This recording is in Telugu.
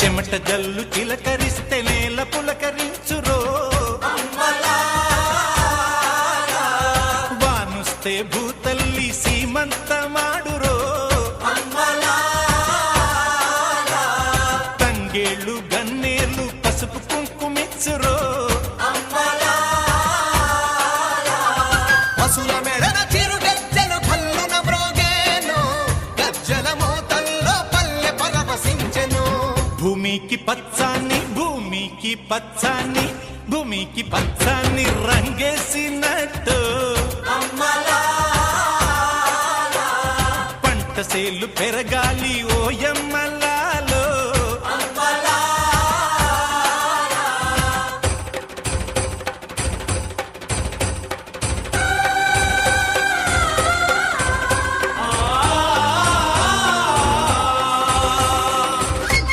చెమట జల్లు చిలకరిస్తే నేల పులకరించురో, వానుస్తే భూతల్లి సీమంతమాడురో, తంగేళ్ళు గన్నేళ్ళు పసుపు కుంకుమిచ్చురో. పశుల మెడన చిరు గజ్జలు కల్లున మ్రోగేను, గజ్జల మోతల్లో పల్లె పరవశించెను. భూమికి పచ్చాన్ని భూమికి పచ్చాన్ని భూమికి పచ్చాన్ని రంగేసినట్టు పంట సేలు పెరగాలి ఓయం